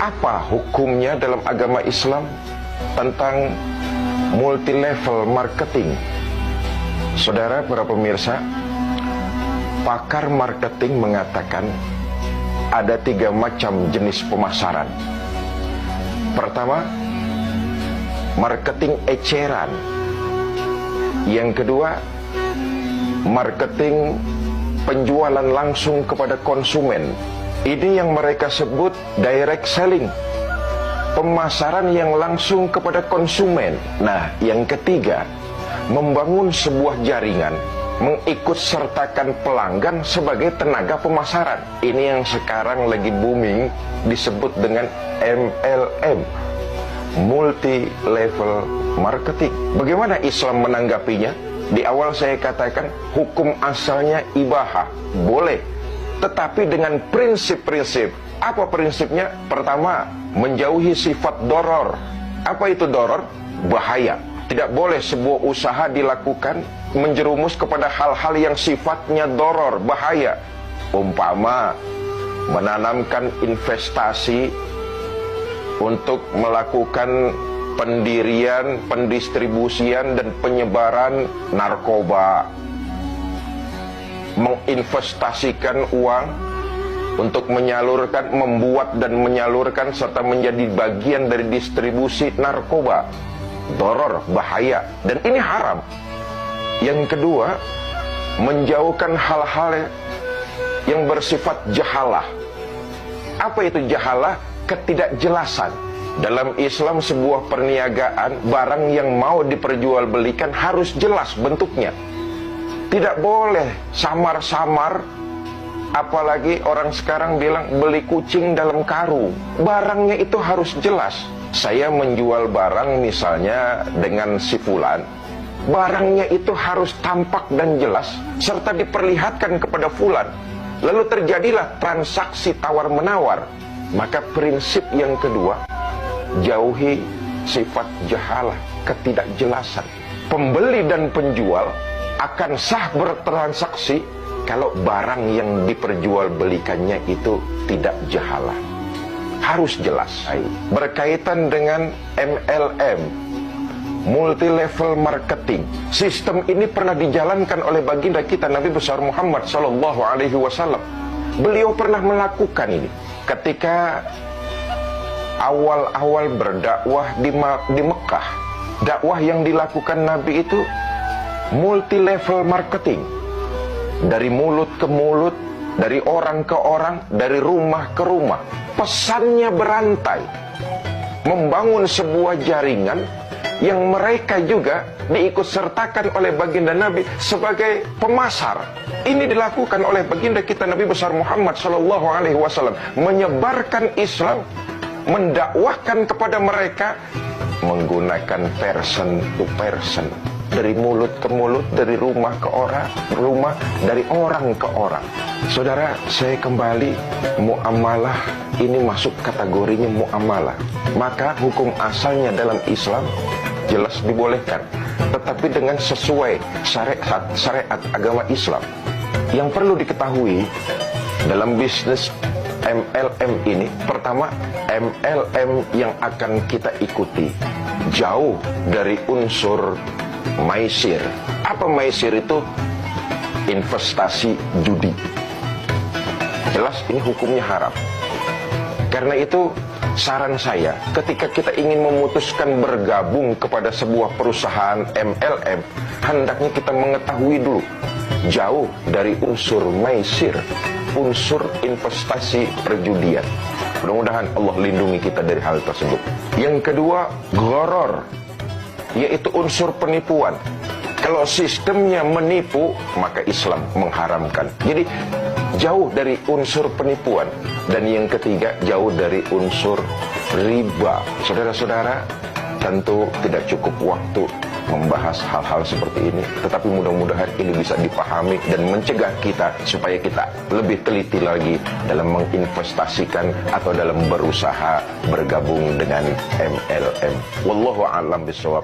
Apa hukumnya dalam agama Islam tentang multi-level marketing? Saudara para pemirsa, pakar marketing mengatakan ada 3 macam jenis pemasaran. Pertama, marketing eceran. Yang kedua, marketing penjualan langsung kepada konsumen. Ini yang mereka sebut direct selling, pemasaran yang langsung kepada konsumen. Nah, yang ketiga, membangun sebuah jaringan, mengikutsertakan pelanggan sebagai tenaga pemasaran. Ini yang sekarang lagi booming, disebut dengan MLM, multi level marketing. Bagaimana Islam menanggapinya? Di awal saya katakan hukum asalnya ibahah, boleh, tetapi dengan prinsip-prinsip. Apa prinsipnya? Pertama, menjauhi sifat doror. Apa itu doror? Bahaya. Tidak boleh sebuah usaha dilakukan menjerumus kepada hal-hal yang sifatnya doror, bahaya. Umpama menanamkan investasi untuk melakukan pendirian, pendistribusian, dan penyebaran narkoba, menginvestasikan uang untuk menyalurkan, membuat dan menyalurkan serta menjadi bagian dari distribusi narkoba. Doror, bahaya, dan ini haram. Yang kedua, menjauhkan hal-hal yang bersifat jahalah. Apa itu jahalah? Ketidakjelasan. Dalam Islam sebuah perniagaan, barang yang mau diperjualbelikan harus jelas bentuknya. Tidak boleh samar-samar. Apalagi orang sekarang bilang beli kucing dalam karung. Barangnya itu harus jelas. Saya menjual barang misalnya dengan si fulan, barangnya itu harus tampak dan jelas serta diperlihatkan kepada fulan. Lalu terjadilah transaksi tawar-menawar. Maka prinsip yang kedua, jauhi sifat jahalah, ketidakjelasan. Pembeli dan penjual akan sah bertransaksi kalau barang yang diperjualbelikannya itu tidak jahalah, harus jelas. Berkaitan dengan MLM, multi level marketing, sistem ini pernah dijalankan oleh baginda kita Nabi besar Muhammad SAW. Beliau pernah melakukan ini ketika awal-awal berdakwah di Mekah. Dakwah yang dilakukan Nabi itu multi level marketing, dari mulut ke mulut, dari orang ke orang, dari rumah ke rumah. Pesannya berantai, membangun sebuah jaringan yang mereka juga diikutsertakan oleh baginda Nabi sebagai pemasar. Ini dilakukan oleh baginda kita Nabi besar Muhammad SAW, menyebarkan Islam, mendakwahkan kepada mereka menggunakan person to person, dari mulut ke mulut, dari rumah ke rumah, dari orang ke orang. Saudara, saya kembali, muamalah ini masuk kategorinya muamalah. Maka hukum asalnya dalam Islam jelas dibolehkan, tetapi dengan sesuai syariat agama Islam. Yang perlu diketahui dalam bisnis MLM ini, pertama, MLM yang akan kita ikuti jauh dari unsur maisir. Apa maisir itu? Investasi judi. Jelas ini hukumnya haram. Karena itu saran saya, ketika kita ingin memutuskan bergabung kepada sebuah perusahaan MLM, hendaknya kita mengetahui dulu jauh dari unsur maisir, unsur investasi perjudian. Mudah-mudahan Allah lindungi kita dari hal tersebut. Yang kedua, gharor, yaitu unsur penipuan. Kalau sistemnya menipu, maka Islam mengharamkan. Jadi jauh dari unsur penipuan. Dan yang ketiga, jauh dari unsur riba. Saudara-saudara, tentu tidak cukup waktu membahas hal-hal seperti ini, tetapi mudah-mudahan ini bisa dipahami dan mencegah kita supaya kita lebih teliti lagi dalam menginvestasikan atau dalam berusaha bergabung dengan MLM. Wallahu a'lam bishawab.